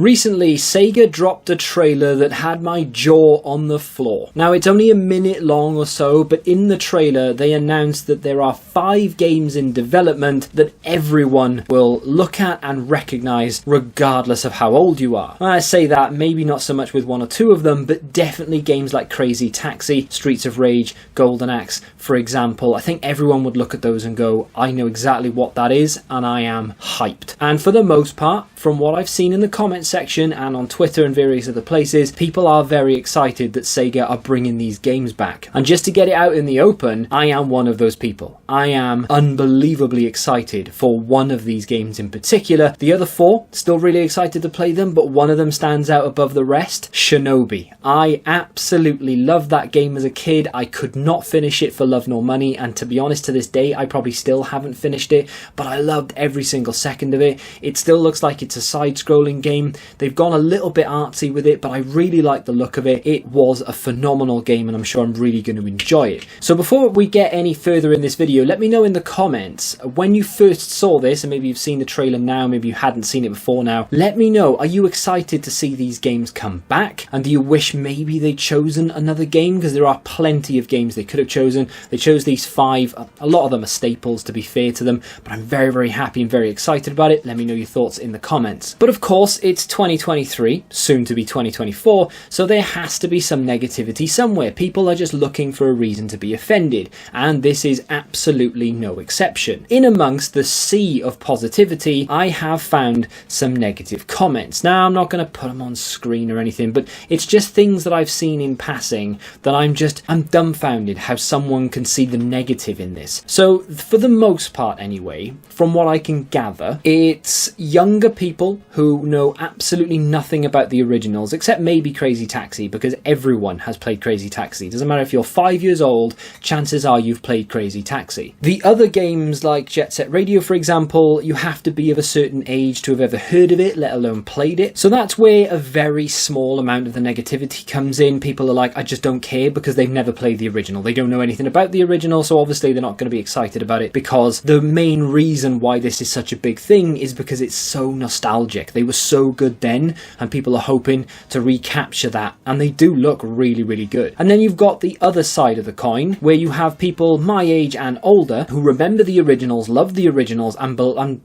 Recently, Sega dropped a trailer that had my jaw on the floor. Now, it's only a minute long or so, but in the trailer, they announced that there are 5 games in development that everyone will look at and recognize regardless of how old you are. I say that, maybe not so much with 1 or 2 of them, but definitely games like Crazy Taxi, Streets of Rage, Golden Axe, for example. I think everyone would look at those and go, I know exactly what that is, and I am hyped. And for the most part, from what I've seen in the comment section and on Twitter and various other places, people are very excited that Sega are bringing these games back. And just to get it out in the open, I am one of those people. I am unbelievably excited for one of these games in particular. The other 4, still really excited to play them, but one of them stands out above the rest, Shinobi. I absolutely loved that game as a kid. I could not finish it for love nor money, and to be honest, to this day, I probably still haven't finished it, but I loved every single second of it. It still looks like it's a side-scrolling game. They've gone a little bit artsy with it, but I really like the look of it. It was a phenomenal game, and I'm sure I'm really going to enjoy it. So before we get any further in this video, let me know in the comments, when you first saw this, and maybe you've seen the trailer now, maybe you hadn't seen it before now, let me know, are you excited to see these games come back? And do you wish maybe they'd chosen another game? Because there are plenty of games they could have chosen. They chose these 5. A lot of them are staples, to be fair to them, but I'm very, very happy and very excited about it. Let me know your thoughts in the comments. But of course, it's 2023, soon to be 2024, so there has to be some negativity somewhere. People are just looking for a reason to be offended, and this is absolutely no exception. In amongst the sea of positivity, I have found some negative comments. Now, I'm not going to put them on screen or anything, but it's just things that I've seen in passing that I'm dumbfounded how someone can see the negative in this. So, for the most part anyway, from what I can gather, it's younger people who know absolutely nothing about the originals, except maybe Crazy Taxi, because everyone has played Crazy Taxi. Doesn't matter if you're 5 years old, chances are you've played Crazy Taxi. The other games like Jet Set Radio, for example, you have to be of a certain age to have ever heard of it, let alone played it. So that's where a very small amount of the negativity comes in. People are like, I just don't care, because they've never played the original. They don't know anything about the original, so obviously they're not going to be excited about it, because the main reason why this is such a big thing is because it's so nostalgic. They were so good then, and people are hoping to recapture that, and they do look really, really good. And then you've got the other side of the coin, where you have people my age and older who remember the originals, love the originals, and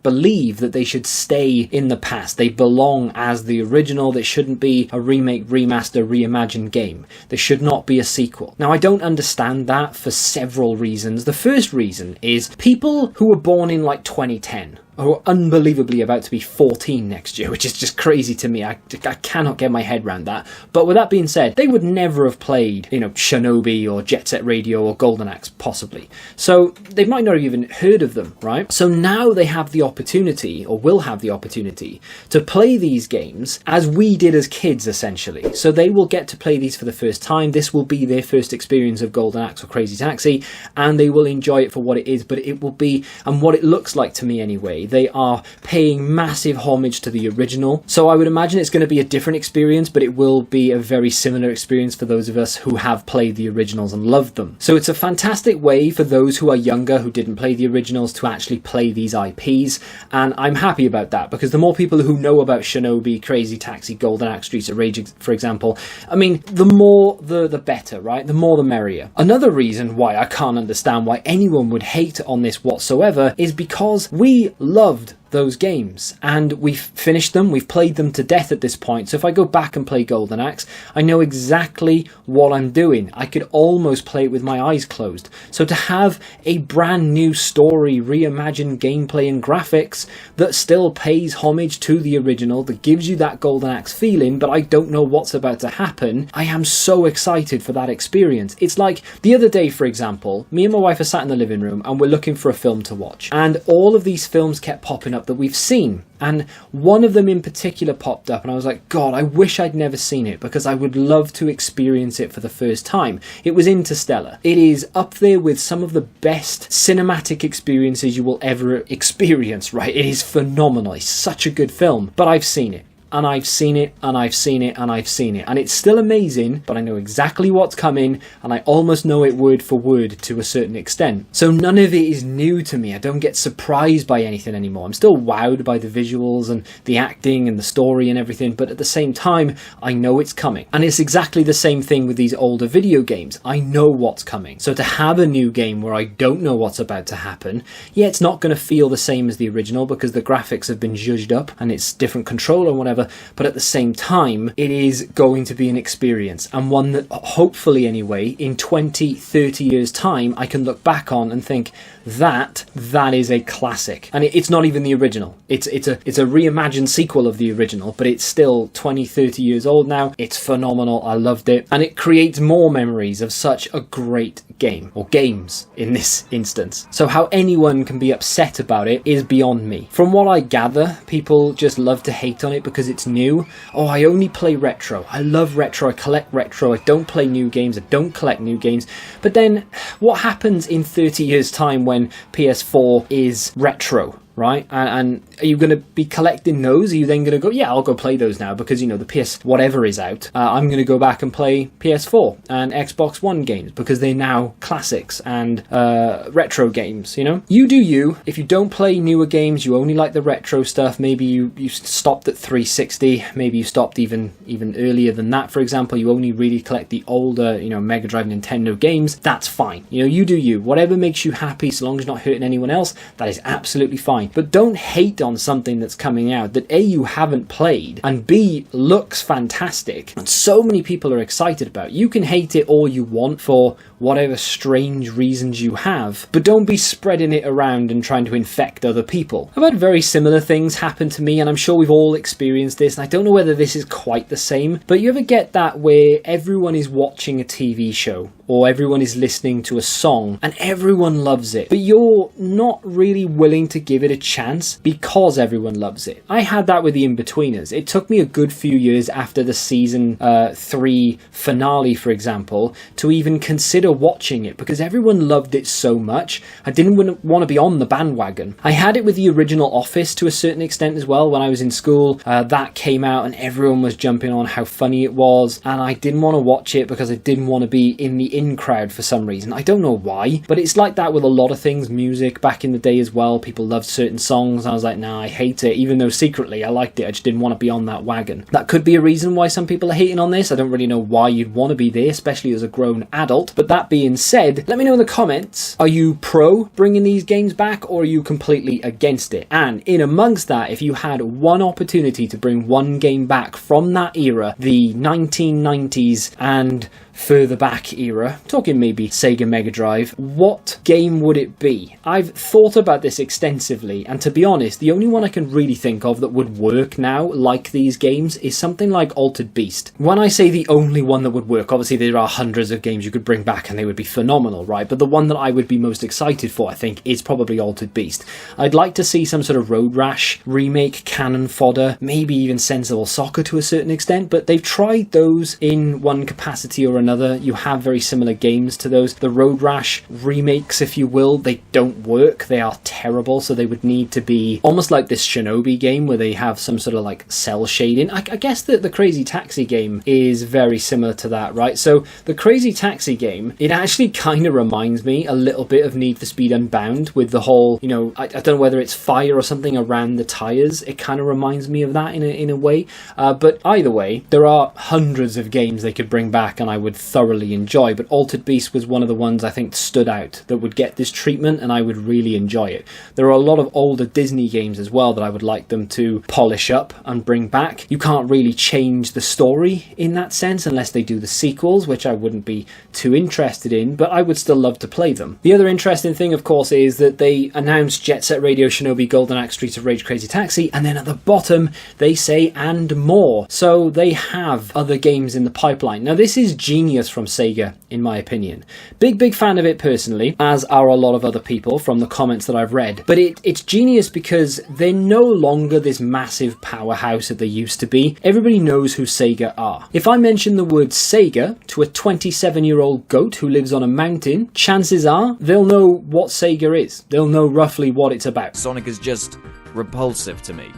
believe that they should stay in the past. They belong as the original. There shouldn't be a remake, remaster, reimagined game. There should not be a sequel. Now, I don't understand that for several reasons. The first reason is people who were born in like 2010, who are unbelievably about to be 14 next year, which is just crazy to me. I cannot get my head around that. But with that being said, they would never have played, Shinobi or Jet Set Radio or Golden Axe, possibly. So they might not have even heard of them, right? So now they have the opportunity, or will have the opportunity, to play these games as we did as kids, essentially. So they will get to play these for the first time. This will be their first experience of Golden Axe or Crazy Taxi, and they will enjoy it for what it is, but it will be, and what it looks like to me anyway, they are paying massive homage to the original. So I would imagine it's going to be a different experience, but it will be a very similar experience for those of us who have played the originals and loved them. So it's a fantastic way for those who are younger, who didn't play the originals, to actually play these IPs. And I'm happy about that, because the more people who know about Shinobi, Crazy Taxi, Golden Axe, Streets of Rage, for example, I mean, the more the better, right? The more the merrier. Another reason why I can't understand why anyone would hate on this whatsoever is because we loved those games, and we've finished them, we've played them to death at this point. So if I go back and play Golden Axe, I know exactly what I'm doing. I could almost play it with my eyes closed. So to have a brand new story, reimagined gameplay and graphics that still pays homage to the original, that gives you that Golden Axe feeling, but I don't know what's about to happen, I am so excited for that experience. It's like the other day, for example, me and my wife are sat in the living room and we're looking for a film to watch, and all of these films kept popping up that we've seen, and one of them in particular popped up, and I was like, God, I wish I'd never seen it, because I would love to experience it for the first time. It was Interstellar. It is up there with some of the best cinematic experiences you will ever experience, right? It is phenomenal. It's such a good film, but I've seen it. and I've seen it, and I've seen it, and I've seen it. And it's still amazing, but I know exactly what's coming, and I almost know it word for word to a certain extent. So none of it is new to me. I don't get surprised by anything anymore. I'm still wowed by the visuals and the acting and the story and everything, but at the same time, I know it's coming. And it's exactly the same thing with these older video games. I know what's coming. So to have a new game where I don't know what's about to happen, yeah, it's not going to feel the same as the original because the graphics have been zhuzhed up and it's different control and whatever, but at the same time, it is going to be an experience, and one that hopefully anyway, in 20, 30 years time, I can look back on and think, that is a classic. And it's not even the original. It's a reimagined sequel of the original, but it's still 20, 30 years old now. It's phenomenal. I loved it. And it creates more memories of such a great game, or games in this instance. So how anyone can be upset about it is beyond me. From what I gather, people just love to hate on it because it's new. Oh, I only play retro. I love retro. I collect retro. I don't play new games. I don't collect new games. But then what happens in 30 years time when PS4 is retro, right? And are you going to be collecting those? Are you then going to go, yeah, I'll go play those now because, you know, the PS whatever is out. I'm going to go back and play PS4 and Xbox One games because they're now classics and retro games, you know? You do you. If you don't play newer games, you only like the retro stuff. Maybe you stopped at 360. Maybe you stopped even earlier than that, for example. You only really collect the older, you know, Mega Drive, Nintendo games. That's fine. You know, you do you. Whatever makes you happy, so long as you're not hurting anyone else, that is absolutely fine. But don't hate on something that's coming out that A, you haven't played, and B, looks fantastic, and so many people are excited about. You can hate it all you want for whatever strange reasons you have, but don't be spreading it around and trying to infect other people. I've had very similar things happen to me, and I'm sure we've all experienced this, and I don't know whether this is quite the same, but you ever get that where everyone is watching a TV show, or everyone is listening to a song, and everyone loves it, but you're not really willing to give it a chance because everyone loves it. I had that with The Inbetweeners. It took me a good few years after the season 3 finale, for example, to even consider watching it because everyone loved it so much. I didn't want to be on the bandwagon. I had it with the original Office to a certain extent as well. When I was in school, that came out and everyone was jumping on how funny it was, and I didn't want to watch it because I didn't want to be in the in crowd for some reason. I don't know why, but it's like that with a lot of things. Music back in the day as well, people loved certain songs. I was like, nah, I hate it, even though secretly I liked it. I just didn't want to be on that wagon. That could be a reason why some people are hating on this. I don't really know why you'd want to be there, especially as a grown adult. But that being said, let me know in the comments, are you pro bringing these games back, or are you completely against it? And in amongst that, if you had one opportunity to bring one game back from that era, the 1990s and further back era, talking maybe Sega Mega Drive, what game would it be? I've thought about this extensively, and to be honest, the only one I can really think of that would work now, like these games, is something like Altered Beast. When I say the only one that would work, obviously there are hundreds of games you could bring back and they would be phenomenal, right? But the one that I would be most excited for, I think, is probably Altered Beast. I'd like to see some sort of Road Rash remake, cannon fodder, maybe even Sensible Soccer to a certain extent, but they've tried those in one capacity or another. You have very similar games to those. The Road Rash remakes, if you will, they don't work. They are terrible, so they would need to be almost like this Shinobi game where they have some sort of like cell shading. I guess that the Crazy Taxi game is very similar to that, right? So the Crazy Taxi game, it actually kind of reminds me a little bit of Need for Speed Unbound with the whole, you know, I don't know whether it's fire or something around the tires. It kind of reminds me of that in a way. But either way, there are hundreds of games they could bring back and I would thoroughly enjoy, but Altered Beast was one of the ones I think stood out that would get this treatment and I would really enjoy it. There are a lot of older Disney games as well that I would like them to polish up and bring back. You can't really change the story in that sense unless they do the sequels, which I wouldn't be too interested in, but I would still love to play them. The other interesting thing, of course, is that they announced Jet Set Radio, Shinobi, Golden Axe, Streets of Rage, Crazy Taxi, and then at the bottom they say and more. So they have other games in the pipeline. Now this is genius from Sega, in my opinion. Big fan of it personally, as are a lot of other people from the comments that I've read. But it's genius because they're no longer this massive powerhouse that they used to be. Everybody knows who Sega are. If I mention the word Sega to a 27-year-old goat who lives on a mountain, chances are they'll know what Sega is. They'll know roughly what it's about. Sonic is just repulsive to me.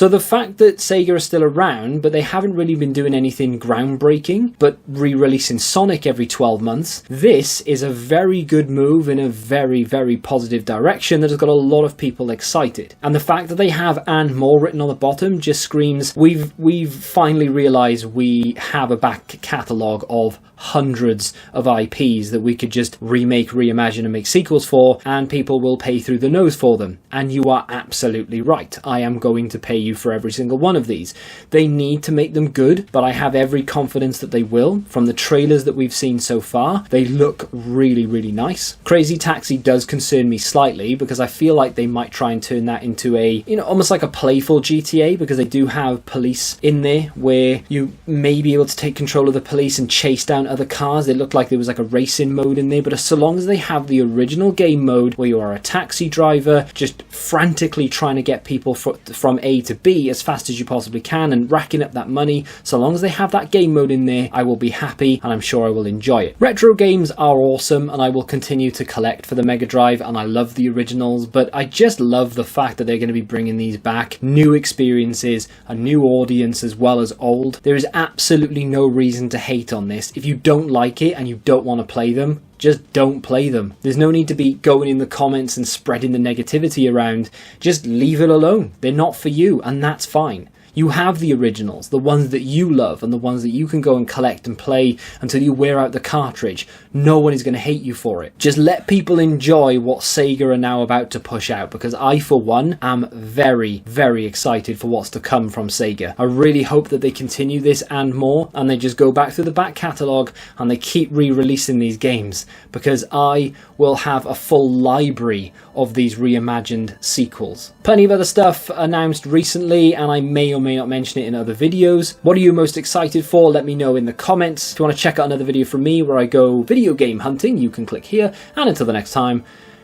So the fact that Sega is still around, but they haven't really been doing anything groundbreaking, but re-releasing Sonic every 12 months, this is a very good move in a very, very positive direction that has got a lot of people excited. And the fact that they have "and more" written on the bottom just screams, we've finally realised we have a back catalogue of hundreds of IPs that we could just remake, reimagine and make sequels for, and people will pay through the nose for them. And you are absolutely right. I am going to pay you for every single one of these. They need to make them good, but I have every confidence that they will. From the trailers that we've seen so far, they look really, really nice. Crazy Taxi does concern me slightly because I feel like they might try and turn that into a, almost like a playful GTA, because they do have police in there where you may be able to take control of the police and chase down other cars. It looked like there was like a racing mode in there, but so long as they have the original game mode where you are a taxi driver just frantically trying to get people from A to B as fast as you possibly can and racking up that money, so long as they have that game mode in there, I will be happy and I'm sure I will enjoy it. Retro games are awesome and I will continue to collect for the Mega Drive, and I love the originals, but I just love the fact that they're going to be bringing these back, new experiences, a new audience as well as old. There is absolutely no reason to hate on this. If you don't like it and you don't want to play them, just don't play them. There's no need to be going in the comments and spreading the negativity around. Just leave it alone. They're not for you, and that's fine. You have the originals, the ones that you love and the ones that you can go and collect and play until you wear out the cartridge. No one is going to hate you for it. Just let people enjoy what Sega are now about to push out, because I, for one, am very, very excited for what's to come from Sega. I really hope that they continue this and more, and they just go back through the back catalogue and they keep re-releasing these games, because I will have a full library of these reimagined sequels. Plenty of other stuff announced recently, and I may or may not mention it in other videos. What are you most excited for? Let me know in the comments. If you want to check out another video from me where I go video game hunting, you can click here. And until the next time,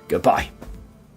goodbye.